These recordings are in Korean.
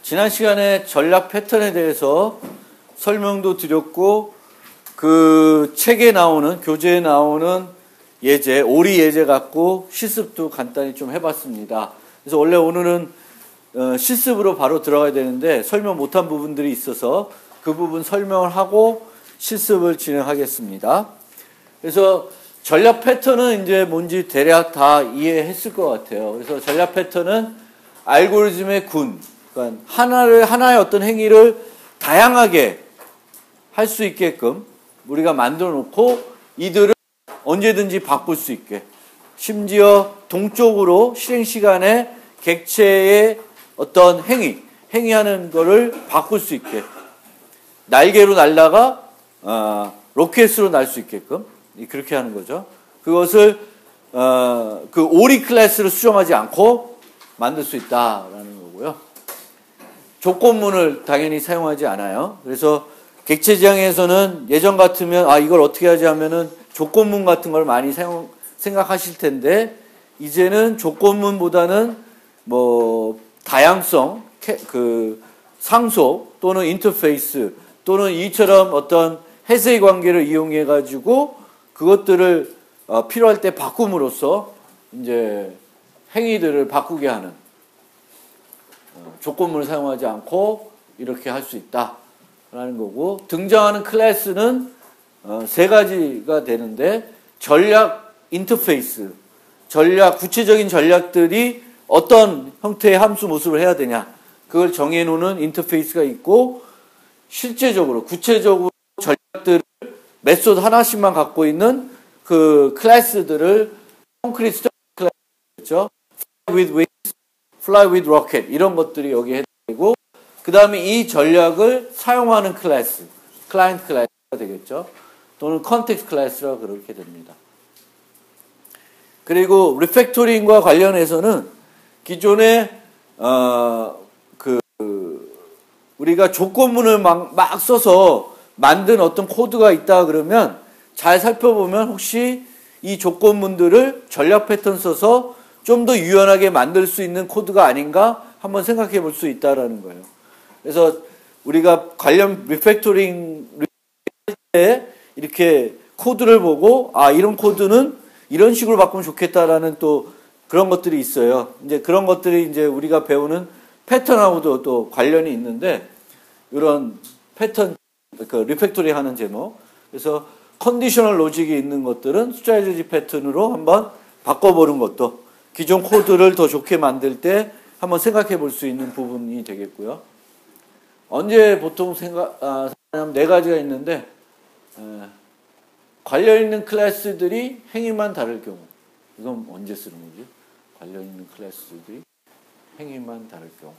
지난 시간에 전략 패턴에 대해서 설명도 드렸고, 그 책에 나오는, 교재에 나오는 예제, 오리 예제 갖고 실습도 간단히 좀 해봤습니다. 그래서 원래 오늘은 실습으로 바로 들어가야 되는데 설명 못한 부분들이 있어서 그 부분 설명을 하고 실습을 진행하겠습니다. 그래서 전략 패턴은 이제 뭔지 대략 다 이해했을 것 같아요. 그래서 전략 패턴은 알고리즘의 군, 그러니까 하나의 어떤 행위를 다양하게 할 수 있게끔 우리가 만들어 놓고 이들을 언제든지 바꿀 수 있게, 심지어 동적으로 실행 시간에 객체의 어떤 행위하는 거를 바꿀 수 있게, 날개로 날다가 로켓으로 날 수 있게끔 그렇게 하는 거죠. 그것을 그 오리 클래스를 수정하지 않고 만들 수 있다라는 거고요. 조건문을 당연히 사용하지 않아요. 그래서 객체 지향에서는 예전 같으면 이걸 어떻게 하지 하면은 조건문 같은 걸 많이 생각하실 텐데, 이제는 조건문보다는 뭐 다양성, 그 상속 또는 인터페이스 또는 이처럼 어떤 해석 관계를 이용해 가지고 그것들을 필요할 때 바꿈으로써 이제 행위들을 바꾸게 하는, 조건문을 사용하지 않고 이렇게 할 수 있다라는 거고, 등장하는 클래스는 세 가지가 되는데, 전략 인터페이스, 구체적인 전략들이 어떤 형태의 함수 모습을 해야 되냐, 그걸 정해놓는 인터페이스가 있고, 구체적으로 전략들을 메소드 하나씩만 갖고 있는 그 클래스들을 콘크리트 클래스죠. Fly with wings, fly with rocket 이런 것들이 여기에 해당되고, 그 다음에 이 전략을 사용하는 클래스, 클라이언트 클래스가 되겠죠. 또는 컨텍스트 클래스라고 그렇게 됩니다. 그리고 리팩토링과 관련해서는 기존에 우리가 조건문을 막 써서 만든 어떤 코드가 있다 그러면 잘 살펴보면 혹시 이 조건문들을 전략 패턴 써서 좀 더 유연하게 만들 수 있는 코드가 아닌가 한번 생각해 볼 수 있다라는 거예요. 그래서 우리가 관련 리팩토링 할 때 이렇게 코드를 보고 이런 코드는 이런 식으로 바꾸면 좋겠다라는 또 그런 것들이 있어요. 이제 그런 것들이 이제 우리가 배우는 패턴하고도 또 관련이 있는데, 이런 패턴, 그 리팩토링 하는 제목. 그래서 컨디셔널 로직이 있는 것들은 스트래티지 패턴으로 한번 바꿔보는 것도 기존 코드를 더 좋게 만들 때 한번 생각해 볼 수 있는 부분이 되겠고요. 언제 보통 생각하면 네 가지가 있는데, 관련 있는 클래스들이 행위만 다를 경우. 이건 언제 쓰는 거지? 관련 있는 클래스들이 행위만 다를 경우.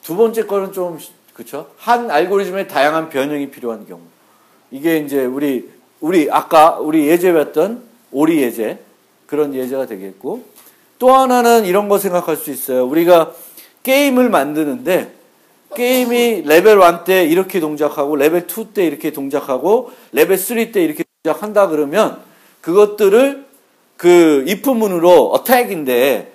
두 번째 거는 좀, 그쵸? 한 알고리즘의 다양한 변형이 필요한 경우. 이게 이제 아까 우리 예제 봤던 오리 예제, 그런 예제가 되겠고, 또 하나는 이런 거 생각할 수 있어요. 우리가 게임을 만드는데, 게임이 레벨 1 때 이렇게 동작하고, 레벨 2 때 이렇게 동작하고, 레벨 3 때 이렇게 동작한다 그러면, 그것들을 그 if문으로 attack인데,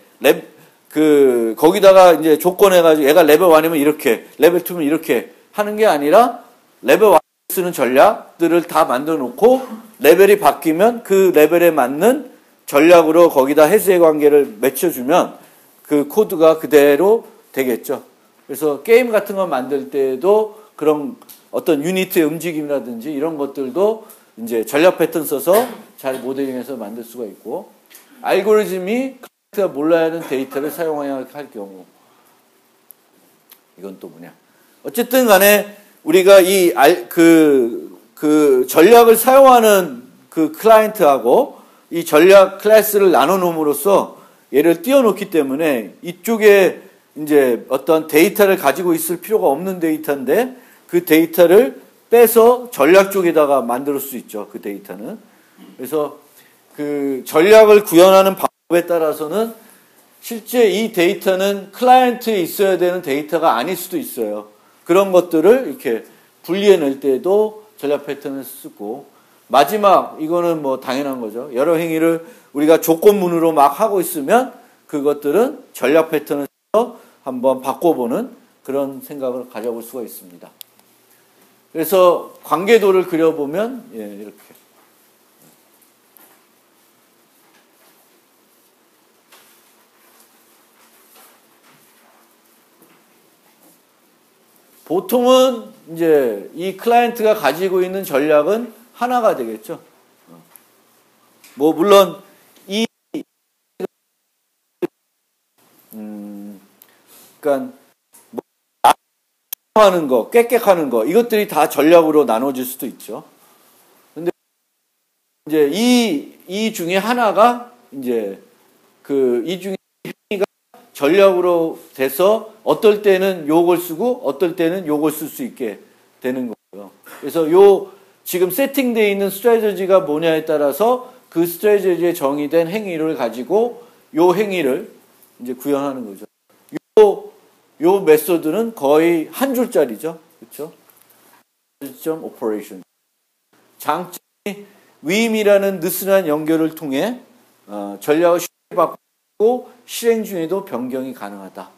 거기다가 이제 조건해가지고 얘가 레벨 1이면 이렇게, 레벨 2면 이렇게 하는 게 아니라, 레벨 1에 쓰는 전략들을 다 만들어 놓고, 레벨이 바뀌면 그 레벨에 맞는 전략으로 거기다 해수의 관계를 맺혀주면 그 코드가 그대로 되겠죠. 그래서 게임 같은 거 만들 때도 그런 어떤 유니트의 움직임이라든지 이런 것들도 이제 전략 패턴 써서 잘 모델링해서 만들 수가 있고, 알고리즘이 클라이언트가 몰라야 하는 데이터를 사용해야 할 경우, 이건 또 뭐냐. 어쨌든 간에 우리가 그 전략을 사용하는 그 클라이언트하고 이 전략 클래스를 나눠 놓음으로써 얘를 띄워놓기 때문에 이쪽에 이제 어떤 데이터를 가지고 있을 필요가 없는 데이터인데, 그 데이터를 빼서 전략 쪽에다가 만들 수 있죠. 그 데이터는. 그래서 그 전략을 구현하는 방법에 따라서는 실제 이 데이터는 클라이언트에 있어야 되는 데이터가 아닐 수도 있어요. 그런 것들을 이렇게 분리해낼 때도 전략 패턴을 쓰고, 마지막 이거는 뭐 당연한 거죠. 여러 행위를 우리가 조건문으로 막 하고 있으면 그것들은 전략 패턴에서 한번 바꿔보는 그런 생각을 가져볼 수가 있습니다. 그래서 관계도를 그려보면 이렇게 보통은 이제 이 클라이언트가 가지고 있는 전략은 하나가 되겠죠. 뭐 물론 그러니까 뭐 하는 거, 깨끗하는 거 이것들이 다 전략으로 나눠질 수도 있죠. 근데 이제 이 중에 하나가 이제 이 중에 행위가 전략으로 돼서 어떨 때는 요걸 쓰고 어떨 때는 요걸 쓸 수 있게 되는 거고요. 그래서 지금 세팅되어 있는 스트래티지가 뭐냐에 따라서 그 스트래티지에 정의된 행위를 가지고 요 행위를 이제 구현하는 거죠. 요 메소드는 거의 한 줄짜리죠. 그렇죠? 오퍼레이션. 장점이 위임이라는 느슨한 연결을 통해 전략을 쉽게 바꾸고 실행 중에도 변경이 가능하다.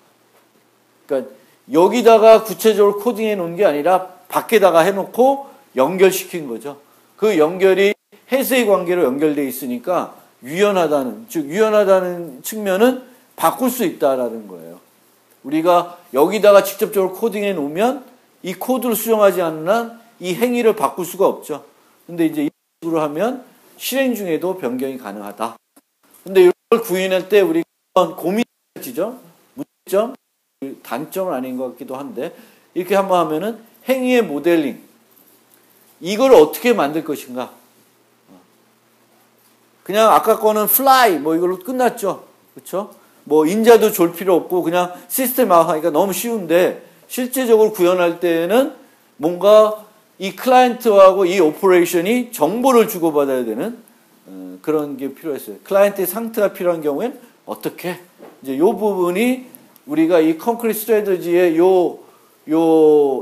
그러니까 여기다가 구체적으로 코딩해 놓은 게 아니라 밖에다가 해놓고 연결시킨 거죠. 그 연결이 해석의 관계로 연결되어 있으니까 유연하다는, 즉 유연하다는 측면은 바꿀 수 있다라는 거예요. 우리가 여기다가 직접적으로 코딩해 놓으면 이 코드를 수정하지 않는 한 이 행위를 바꿀 수가 없죠. 근데 이제 이런 식으로 하면 실행 중에도 변경이 가능하다. 근데 이걸 구현할 때 우리가 고민의 지점, 문제점, 단점은 아닌 것 같기도 한데 이렇게 한번 하면은 행위의 모델링 이걸 어떻게 만들 것인가? 그냥 아까 거는 fly 뭐 이걸로 끝났죠. 그렇죠? 뭐 인자도 줄 필요 없고 그냥 시스템화하니까 너무 쉬운데 실제적으로 구현할 때는 뭔가 이 클라이언트하고 이 오퍼레이션이 정보를 주고받아야 되는 그런 게 필요했어요. 클라이언트의 상태가 필요한 경우엔 어떻게? 이제 이 부분이 우리가 이 콘크리트 스트래티지의 요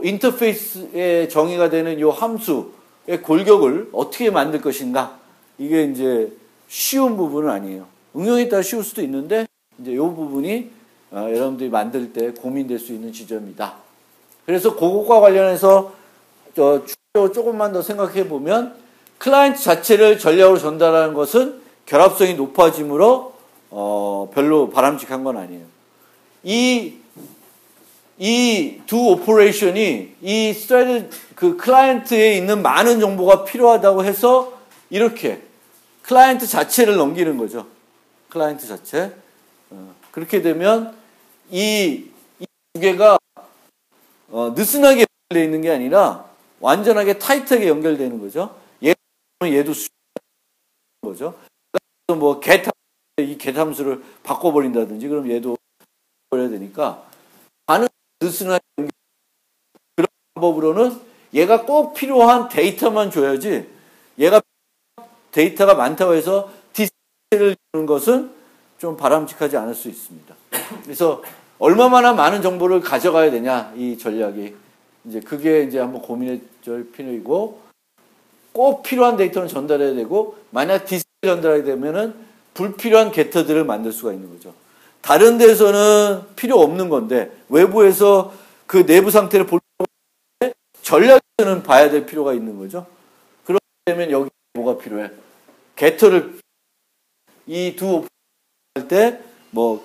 인터페이스에 정의가 되는 요 함수의 골격을 어떻게 만들 것인가? 이게 이제 쉬운 부분은 아니에요. 응용에 따라 쉬울 수도 있는데 이제 이 부분이 여러분들이 만들 때 고민될 수 있는 지점이다. 그래서 그것과 관련해서 조금만 더 생각해 보면 클라이언트 자체를 전략으로 전달하는 것은 결합성이 높아지므로 별로 바람직한 건 아니에요. 이 두 오퍼레이션이 그 클라이언트에 있는 많은 정보가 필요하다고 해서 이렇게 클라이언트 자체를 넘기는 거죠. 클라이언트 자체. 그렇게 되면 이 두 개가 느슨하게 연결되어 있는 게 아니라 완전하게 타이트하게 연결되는 거죠. 얘도 거죠. 뭐 이 get 함수를 바꿔버린다든지 그럼 얘도 버려야 되니까 반응 느슨하게 연결 그런 방법으로는 얘가 꼭 필요한 데이터만 줘야지 얘가 데이터가 많다고 해서 디스플레이를 주는 것은 좀 바람직하지 않을 수 있습니다. 그래서 얼마나 많은 정보를 가져가야 되냐 이 전략이 이제 그게 이제 한번 고민해 줄 필요이고 꼭 필요한 데이터는 전달해야 되고 만약 디스플레이 전달하게 되면은 불필요한 게터들을 만들 수가 있는 거죠. 다른 데서는 필요 없는 건데 외부에서 그 내부 상태를 볼 때 전략에서는 봐야 될 필요가 있는 거죠. 그러면 여기 뭐가 필요해? 게터를 이 두 할 때 뭐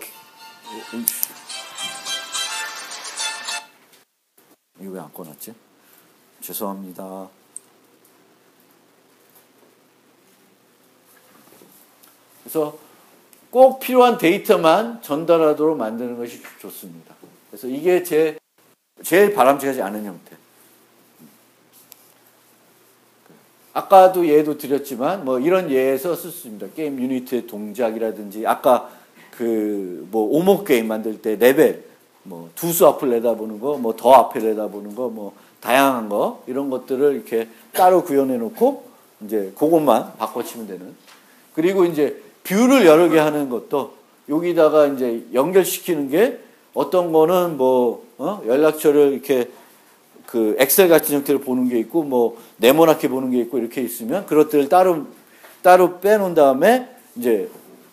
이거 왜 안 꺼놨지? 죄송합니다. 그래서 꼭 필요한 데이터만 전달하도록 만드는 것이 좋습니다. 그래서 이게 제일 바람직하지 않은 형태. 아까도 예도 드렸지만 뭐 이런 예에서 쓸 수 있습니다. 게임 유니트의 동작이라든지 아까 그 뭐 오목 게임 만들 때 레벨 뭐 두수 앞을 내다보는 거, 뭐 더 앞에 내다보는 거, 뭐 다양한 거 이런 것들을 이렇게 따로 구현해 놓고 이제 그것만 바꿔치면 되는. 그리고 이제 뷰를 여러 개 하는 것도 여기다가 이제 연결시키는 게 어떤 거는 뭐 연락처를 이렇게 그 엑셀 같은 형태로 보는 게 있고 뭐 네모나게 보는 게 있고 이렇게 있으면 그것들을 따로 빼놓은 다음에 이제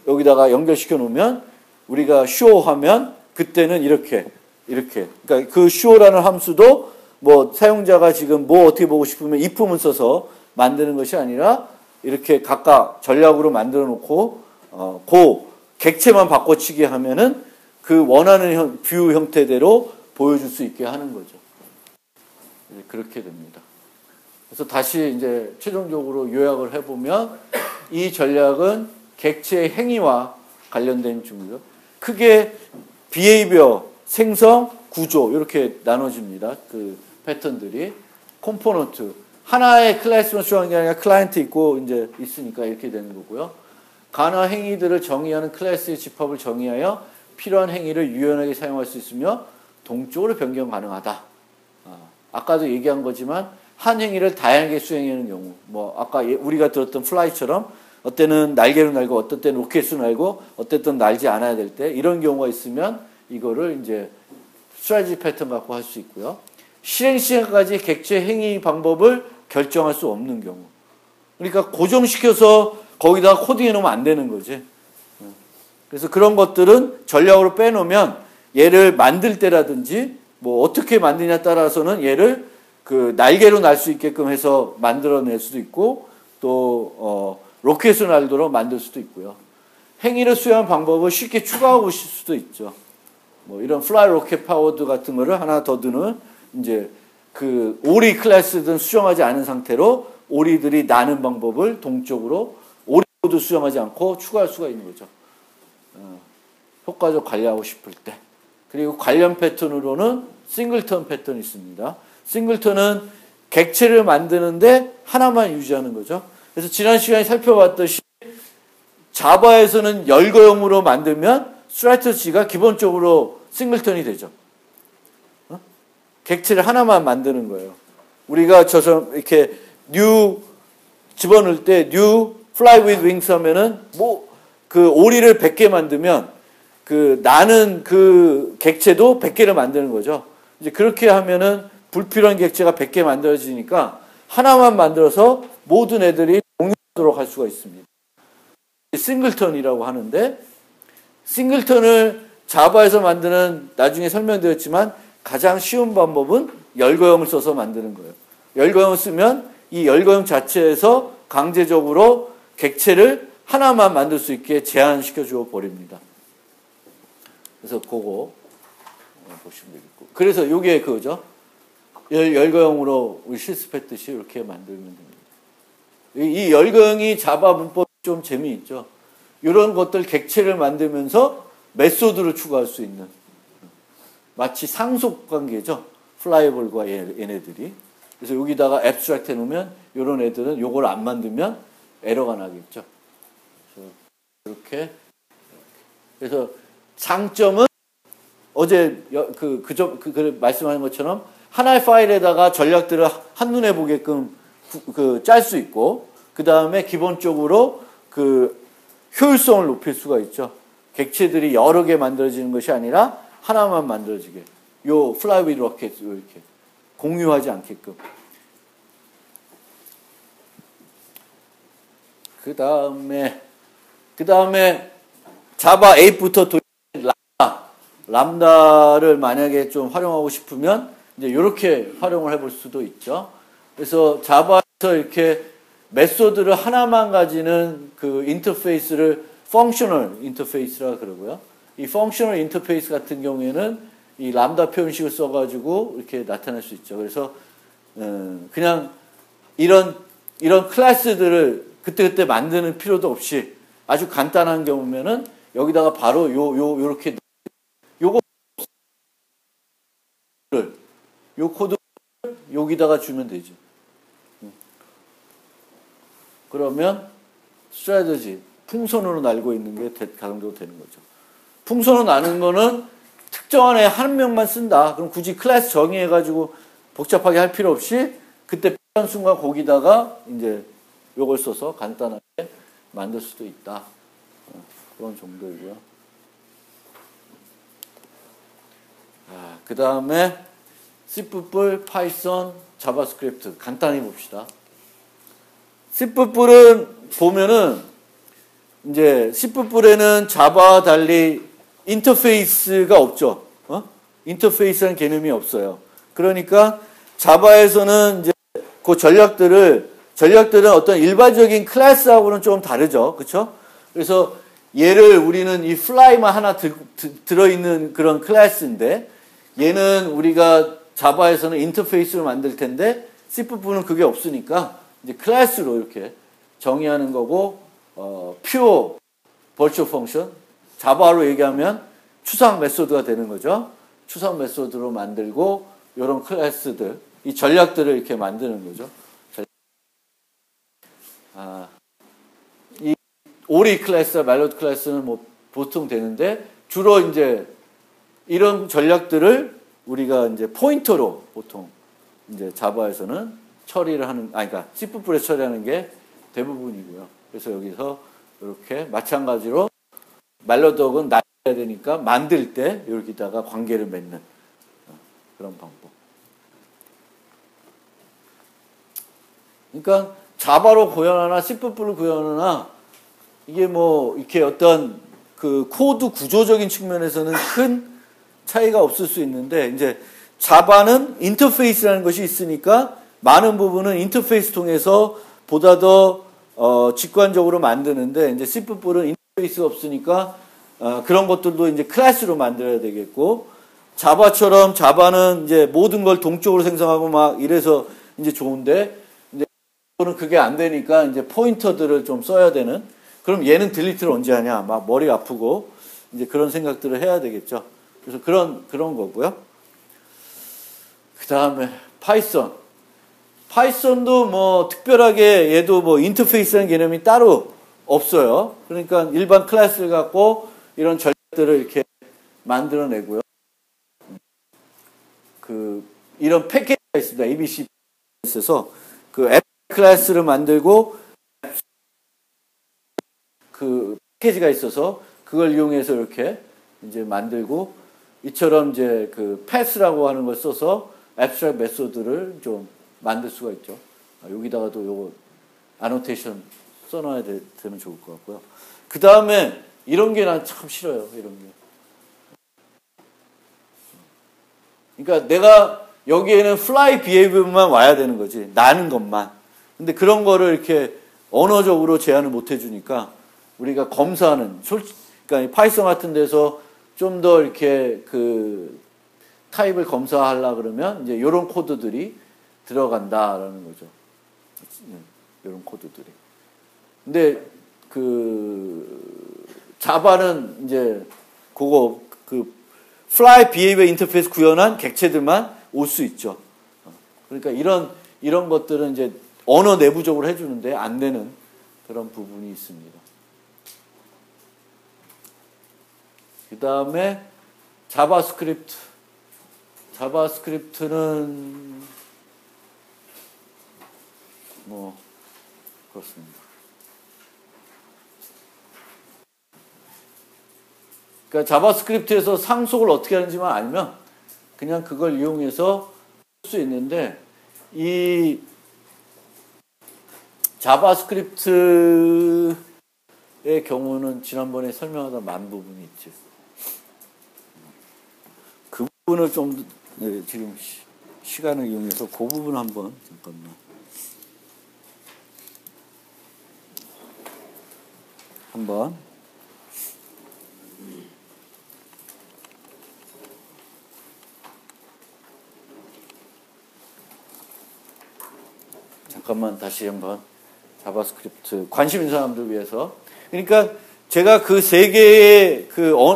여기다가 연결시켜 놓으면 우리가 쇼하면 그때는 이렇게 그러니까 그 쇼라는 함수도 뭐 사용자가 지금 뭐 어떻게 보고 싶으면 if문 써서 만드는 것이 아니라 이렇게 각각 전략으로 만들어 놓고 그 객체만 바꿔치기 하면은 그 원하는 뷰 형태대로 보여줄 수 있게 하는 거죠. 그렇게 됩니다. 그래서 다시 이제 최종적으로 요약을 해보면 이 전략은 객체의 행위와 관련된 중이고요. 크게 behavior, 생성, 구조 이렇게 나눠집니다. 그 패턴들이 컴포넌트 하나의 클래스만 수행하는 게 아니라 클라이언트 있고 이제 있으니까 이렇게 되는 거고요. 가나 행위들을 정의하는 클래스의 집합을 정의하여 필요한 행위를 유연하게 사용할 수 있으며 동적으로 변경 가능하다. 아까도 얘기한 거지만 한 행위를 다양하게 수행하는 경우, 뭐 아까 우리가 들었던 플라이처럼 어때는 날개로 날고 어떨 때는 로켓으로 날고 어떨 때는 날지 않아야 될 때 이런 경우가 있으면 이거를 이제 스트래티지 패턴 갖고 할 수 있고요. 실행 시간까지 객체 행위 방법을 결정할 수 없는 경우. 그러니까 고정시켜서 거기다가 코딩해 놓으면 안 되는 거지. 그래서 그런 것들은 전략으로 빼놓으면 얘를 만들 때라든지 뭐 어떻게 만드냐에 따라서는 얘를 그 날개로 날 수 있게끔 해서 만들어낼 수도 있고 또 로켓으로 날도록 만들 수도 있고요. 행위를 수행한 방법을 쉽게 추가하고 싶을 수도 있죠. 뭐 이런 플라이 로켓 파워드 같은 거를 하나 더 드는 이제 그 오리 클래스든 수정하지 않은 상태로 오리들이 나는 방법을 동적으로 오리도 수정하지 않고 추가할 수가 있는 거죠. 효과적 관리하고 싶을 때. 그리고 관련 패턴으로는 싱글턴 패턴이 있습니다. 싱글턴은 객체를 만드는데 하나만 유지하는 거죠. 그래서 지난 시간에 살펴봤듯이 자바에서는 열거형으로 만들면 스트래티지가 기본적으로 싱글턴이 되죠. 객체를 하나만 만드는 거예요. 우리가 저처럼 이렇게 new 집어넣을 때 new fly with wings 하면은 뭐 그 오리를 100개 만들면 그 나는 그 객체도 100개를 만드는 거죠. 이제 그렇게 하면은 불필요한 객체가 100개 만들어지니까 하나만 만들어서 모든 애들이 공유하도록 할 수가 있습니다. 싱글턴이라고 하는데 싱글턴을 자바에서 만드는 나중에 설명드렸지만 가장 쉬운 방법은 열거형을 써서 만드는 거예요. 열거형을 쓰면 이 열거형 자체에서 강제적으로 객체를 하나만 만들 수 있게 제한시켜 줘 버립니다. 그래서 그거 보시면 되겠고. 그래서 이게 그거죠. 열거형으로 우리 실습했듯이 이렇게 만들면 됩니다. 이 열거형이 자바 문법이 좀 재미있죠. 이런 것들 객체를 만들면서 메소드를 추가할 수 있는 마치 상속 관계죠. 플라이볼과 얘네들이. 그래서 여기다가 앱스트랙트 해놓으면 이런 애들은 요걸 안 만들면 에러가 나겠죠. 이렇게. 그래서 장점은 어제 말씀하신 것처럼 하나의 파일에다가 전략들을 한눈에 보게끔 짤 수 있고, 그 다음에 기본적으로 그 효율성을 높일 수가 있죠. 객체들이 여러 개 만들어지는 것이 아니라 하나만 만들어지게. 요 플라이 위드 로켓 이렇게 공유하지 않게끔. 그 다음에 자바 8부터 람다를 만약에 좀 활용하고 싶으면 이제 이렇게 활용을 해볼 수도 있죠. 그래서 자바에서 이렇게 메소드를 하나만 가지는 그 인터페이스를 펑셔널 인터페이스라 그러고요. 이 펑셔널 인터페이스 같은 경우에는 이 람다 표현식을 써가지고 이렇게 나타낼 수 있죠. 그래서 그냥 이런 클래스들을 그때그때 만드는 필요도 없이 아주 간단한 경우면은 여기다가 바로 요렇게 요 코드를 여기다가 주면 되죠. 그러면 스트래티지 풍선으로 날고 있는 게 가정적으로 되는 거죠. 풍선으로 나는 거는 특정한 애 한 명만 쓴다. 그럼 굳이 클래스 정의해가지고 복잡하게 할 필요 없이 그때 필요한 순간 거기다가 이제 요걸 써서 간단하게 만들 수도 있다. 그런 정도이고요. 그 다음에 C++, 파이썬, 자바스크립트 간단히 봅시다. C++은 보면은 이제 C++에는 자바와 달리 인터페이스가 없죠. 인터페이스라는 개념이 없어요. 그러니까 자바에서는 이제 그 전략들은 어떤 일반적인 클래스하고는 좀 다르죠. 그렇죠? 그래서 얘를 우리는 이 fly만 하나 들어있는 그런 클래스인데 얘는 우리가 자바에서는 인터페이스로 만들 텐데 C++는 그게 없으니까 이제 클래스로 이렇게 정의하는 거고 pure virtual function 자바로 얘기하면 추상 메소드가 되는 거죠. 추상 메소드로 만들고 이런 클래스들 이 전략들을 이렇게 만드는 거죠. 이 오리 클래스와 멜로디 클래스는 뭐 보통 되는데 주로 이제 이런 전략들을 우리가 이제 포인터로 보통 이제 자바에서는 처리를 하는, 그러니까 C++에 처리하는 게 대부분이고요. 그래서 여기서 이렇게 마찬가지로 멜로디는 나야 되니까 만들 때 여기다가 관계를 맺는 그런 방법. 그러니까 자바로 구현하나 C++로 구현하나 이게 뭐 이렇게 어떤 그 코드 구조적인 측면에서는 큰 차이가 없을 수 있는데 이제 자바는 인터페이스라는 것이 있으니까 많은 부분은 인터페이스 통해서 보다 더 직관적으로 만드는데 이제 C++는 인터페이스가 없으니까 그런 것들도 이제 클래스로 만들어야 되겠고 자바처럼 자바는 이제 모든 걸 동적으로 생성하고 막 이래서 이제 좋은데 이제 는 그게 안 되니까 이제 포인터들을 좀 써야 되는 그럼 얘는 딜리트를 언제 하냐 막 머리가 아프고 이제 그런 생각들을 해야 되겠죠. 그래서 그런 거고요. 그 다음에 파이썬도 뭐 특별하게 얘도 뭐 인터페이스라는 개념이 따로 없어요. 그러니까 일반 클래스를 갖고 이런 전략들을 이렇게 만들어내고요. 이런 패키지가 있습니다. ABC 있어서 그 앱 클래스를 만들고 그 패키지가 있어서 그걸 이용해서 이렇게 이제 만들고 이처럼 이제 그 패스라고 하는 걸 써서 abstract 메소드를 좀 만들 수가 있죠. 여기다가도 요거 아노테이션 써놔야 되면 좋을 것 같고요. 그 다음에 이런 게 난 참 싫어요. 이런 게. 그러니까 내가 여기에는 fly behavior만 와야 되는 거지. 나는 것만. 근데 그런 거를 이렇게 언어적으로 제한을 못 해주니까 우리가 검사하는, 그러니까 파이썬 같은 데서 좀 더 이렇게 그 타입을 검사하려고 그러면 이제 이런 코드들이 들어간다라는 거죠. 이런 코드들이. 근데 그 자바는 이제 그거 그 fly behavior 인터페이스 구현한 객체들만 올 수 있죠. 그러니까 이런 것들은 이제 언어 내부적으로 해주는데 안 되는 그런 부분이 있습니다. 그 다음에 자바스크립트는 뭐 그렇습니다. 그러니까 자바스크립트에서 상속을 어떻게 하는지만 알면 그냥 그걸 이용해서 할 수 있는데 이 자바스크립트의 경우는 지난번에 설명하다 만 부분이 있죠. 그 부분을 좀 지금 시간을 이용해서 그 부분 한번 잠깐만 다시 한번 자바스크립트 관심 있는 사람들 위해서. 그러니까 제가 그 세 개의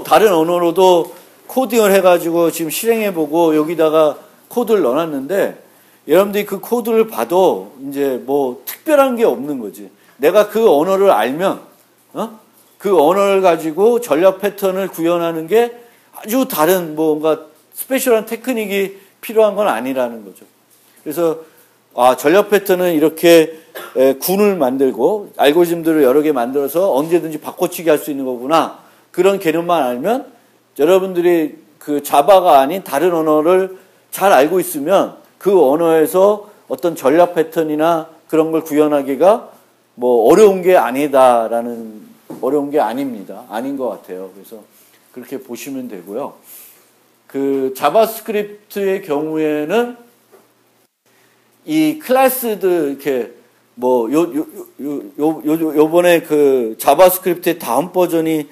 다른 언어로도 코딩을 해가지고 지금 실행해보고 여기다가 코드를 넣어놨는데 여러분들이 그 코드를 봐도 이제 뭐 특별한 게 없는 거지. 내가 그 언어를 알면 그 언어를 가지고 전략 패턴을 구현하는 게 아주 다른 뭔가 스페셜한 테크닉이 필요한 건 아니라는 거죠. 그래서 전략 패턴은 이렇게 군을 만들고 알고리즘들을 여러 개 만들어서 언제든지 바꿔치기 할 수 있는 거구나. 그런 개념만 알면 여러분들이 그 자바가 아닌 다른 언어를 잘 알고 있으면 그 언어에서 어떤 전략 패턴이나 그런 걸 구현하기가 뭐 어려운 게 아니다라는, 어려운 게 아닙니다. 아닌 것 같아요. 그래서 그렇게 보시면 되고요. 그 자바스크립트의 경우에는 이 클래스들 이렇게 뭐 요번에 그 자바스크립트의 다음 버전이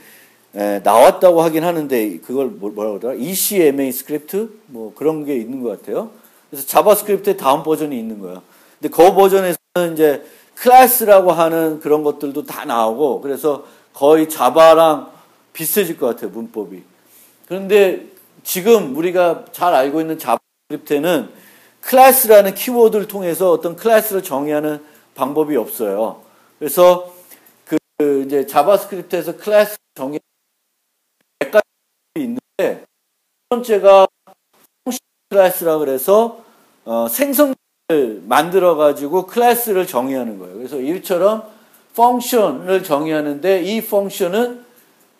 나왔다고 하긴 하는데 그걸 뭐라고 그러더라? ECMA 스크립트 뭐 그런 게 있는 것 같아요. 그래서 자바스크립트의 다음 버전이 있는 거예요. 근데 그 버전에서는 이제 클래스라고 하는 그런 것들도 다 나오고 그래서 거의 자바랑 비슷해질 것 같아요, 문법이. 그런데 지금 우리가 잘 알고 있는 자바스크립트에는 클래스라는 키워드를 통해서 어떤 클래스를 정의하는 방법이 없어요. 그래서 그 이제 자바스크립트에서 클래스 정의 몇 가지 있는데 첫 번째가 펑션 클래스라 그래서 생성을 만들어 가지고 클래스를 정의하는 거예요. 그래서 이처럼 펑션을 정의하는데 이 펑션은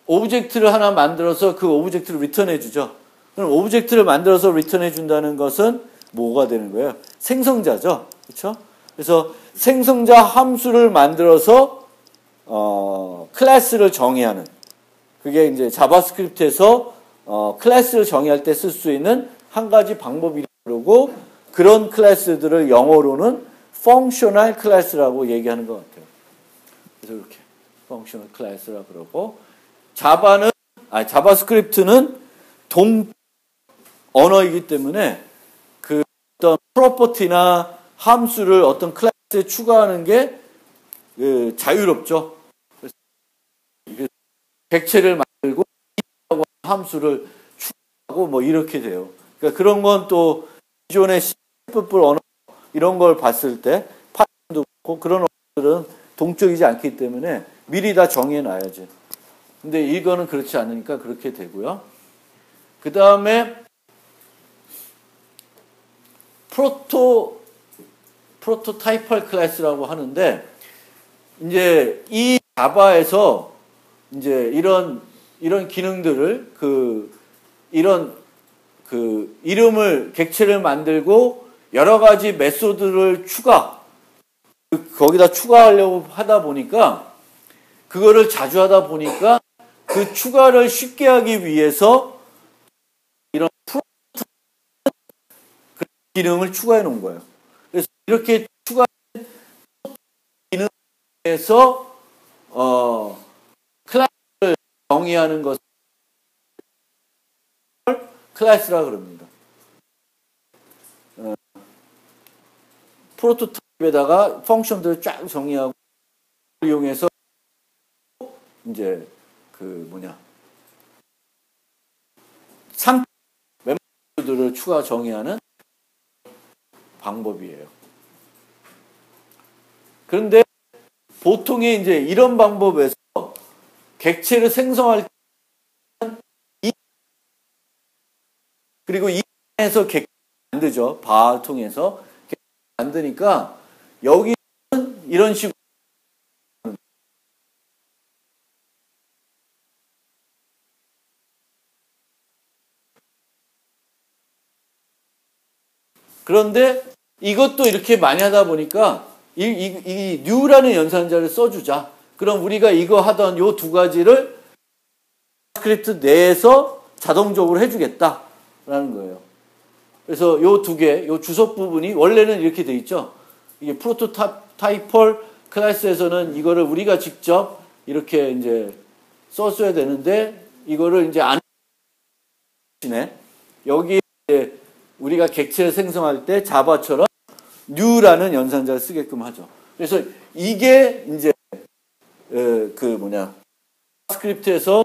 오브젝트를 하나 만들어서 그 오브젝트를 리턴해 주죠. 그럼 오브젝트를 만들어서 리턴해 준다는 것은 뭐가 되는 거예요? 생성자죠. 그렇죠? 그래서 생성자 함수를 만들어서 클래스를 정의하는, 그게 이제 자바스크립트에서 클래스를 정의할 때 쓸 수 있는 한 가지 방법이라고, 그런 클래스들을 영어로는 functional class라고 얘기하는 것 같아요. 그래서 이렇게 functional class라고 그러고, 자바스크립트는 언어이기 때문에 그 어떤 프로퍼티나 함수를 어떤 클래스에 추가하는 게 자유롭죠. 그래서 객체를 만들고 함수를 추가하고 뭐 이렇게 돼요. 그러니까 그런 건 또 기존의 C++ 언어 이런 걸 봤을 때 파이썬도 그렇고 그런 언어들은 동적이지 않기 때문에 미리 다 정해 놔야지. 근데 이거는 그렇지 않으니까 그렇게 되고요. 그 다음에 프로토타이펄 클래스라고 하는데, 이제 이 자바에서 이제 이런 기능들을 이런 이름을 객체를 만들고 여러 가지 메소드를 거기다 추가하려고 하다 보니까, 그거를 자주 하다 보니까 그 추가를 쉽게 하기 위해서 이런 기능을 추가해 놓은 거예요. 그래서 이렇게 추가된 기능에서 클래스를 정의하는 것을 클래스라 그럽니다. 프로토타입에다가 펑션들을 쫙 정의하고 이용해서 이제 상표 멤버들을 추가 정의하는 방법이에요. 그런데 보통의 이제 이런 방법에서 객체를 생성할 때는 그리고 이에서 객체 만들죠. 바를 통해서 객체 만드니까 여기는 이런 식으로 그런데 이것도 이렇게 많이 하다 보니까 이 new라는 연산자를 써주자. 그럼 우리가 이거 하던 요 두 가지를 스크립트 내에서 자동적으로 해주겠다라는 거예요. 그래서 요 두 개, 요 주석 부분이 원래는 이렇게 돼 있죠. 이게 프로토타이펄 클래스에서는 이거를 우리가 직접 이렇게 이제 썼어야 되는데, 이거를 이제 안 하시네. 여기 이제 우리가 객체를 생성할 때 자바처럼 new라는 연산자를 쓰게끔 하죠. 그래서 이게 이제 스크립트에서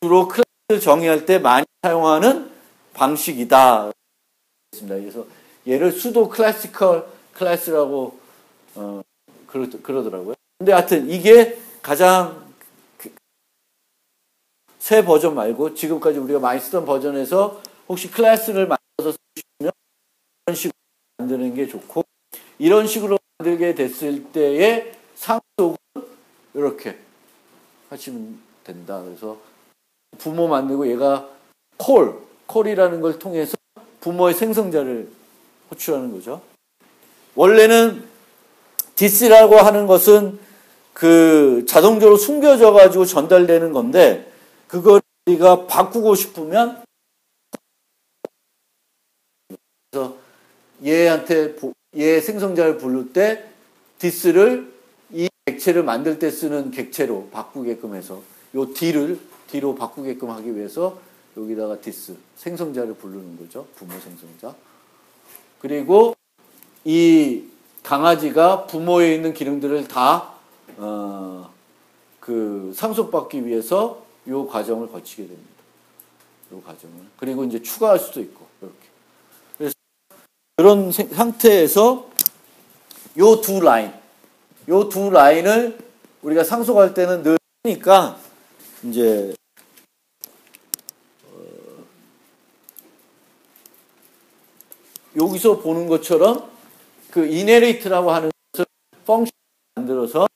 주로 클래스를 정의할 때 많이 사용하는 방식이다. 그래서 얘를 수도 클래시컬 클래스라고 그러더라고요. 근데 하여튼 이게 가장 새 버전 말고 지금까지 우리가 많이 쓰던 버전에서 혹시 클래스를 만들어서 쓰시면 이런 식으로 만드는 게 좋고, 이런 식으로 만들게 됐을 때의 상속은 이렇게 하시면 된다. 그래서 부모 만들고 얘가 콜이라는 걸 통해서 부모의 생성자를 호출하는 거죠. 원래는 this라고 하는 것은 그 자동적으로 숨겨져 가지고 전달되는 건데 그걸 우리가 바꾸고 싶으면 그래서 얘한테 얘 생성자를 부를 때 this를 이 객체를 만들 때 쓰는 객체로 바꾸게끔 해서 요 d로 바꾸게끔 하기 위해서 여기다가 this 생성자를 부르는 거죠. 부모 생성자. 그리고 이 강아지가 부모에 있는 기능들을 다 그 상속받기 위해서 요 과정을 거치게 됩니다. 요 과정을. 그리고 이제 추가할 수도 있고 이렇게. 그래서 그런 상태에서 요 두 라인을 우리가 상속할 때는 늘 하니까 이제 여기서 보는 것처럼 그 inherit라고 하는 것을 펑션 만들어서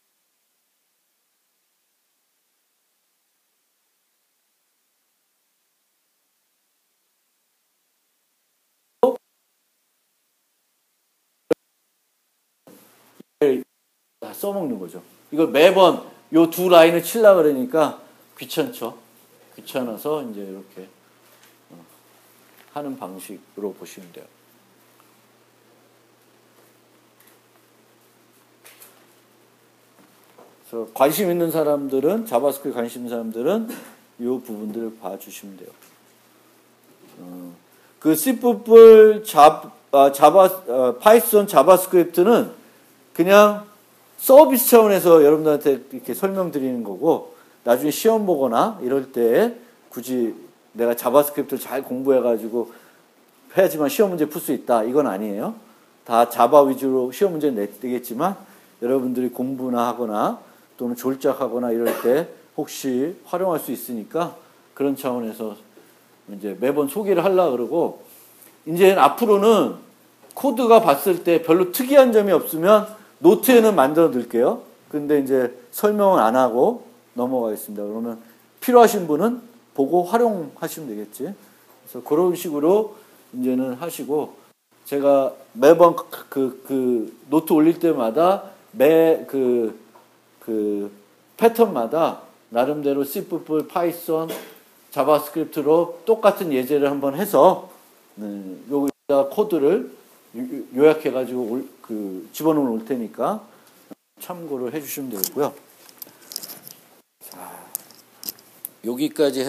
다 써먹는 거죠. 이걸 매번 요 두 라인을 칠라 그러니까 귀찮죠. 귀찮아서 이제 이렇게 하는 방식으로 보시면 돼요. 그래서 관심 있는 사람들은 자바스크립트 관심 있는 사람들은 이 부분들을 봐주시면 돼요. 그 C++, 파이썬, 자바스크립트는 그냥 서비스 차원에서 여러분들한테 이렇게 설명드리는 거고 나중에 시험 보거나 이럴 때 굳이 내가 자바스크립트를 잘 공부해가지고 해야지만 시험 문제 풀 수 있다 이건 아니에요. 다 자바 위주로 시험 문제는 내겠지만 여러분들이 공부나 하거나 또는 졸작하거나 이럴 때 혹시 활용할 수 있으니까 그런 차원에서 이제 매번 소개를 하려고 그러고 이제 앞으로는 코드가 봤을 때 별로 특이한 점이 없으면 노트에는 만들어 드릴게요. 근데 이제 설명은 안 하고 넘어가겠습니다. 그러면 필요하신 분은 보고 활용하시면 되겠지. 그래서 그런 식으로 이제는 하시고 제가 매번 그 노트 올릴 때마다 그 패턴마다 나름대로 C++, 파이썬, 자바스크립트로 똑같은 예제를 한번 해서 여기다 코드를 요약해가지고 집어넣어 놓을 테니까 참고를 해주시면 되고요. 자, 여기까지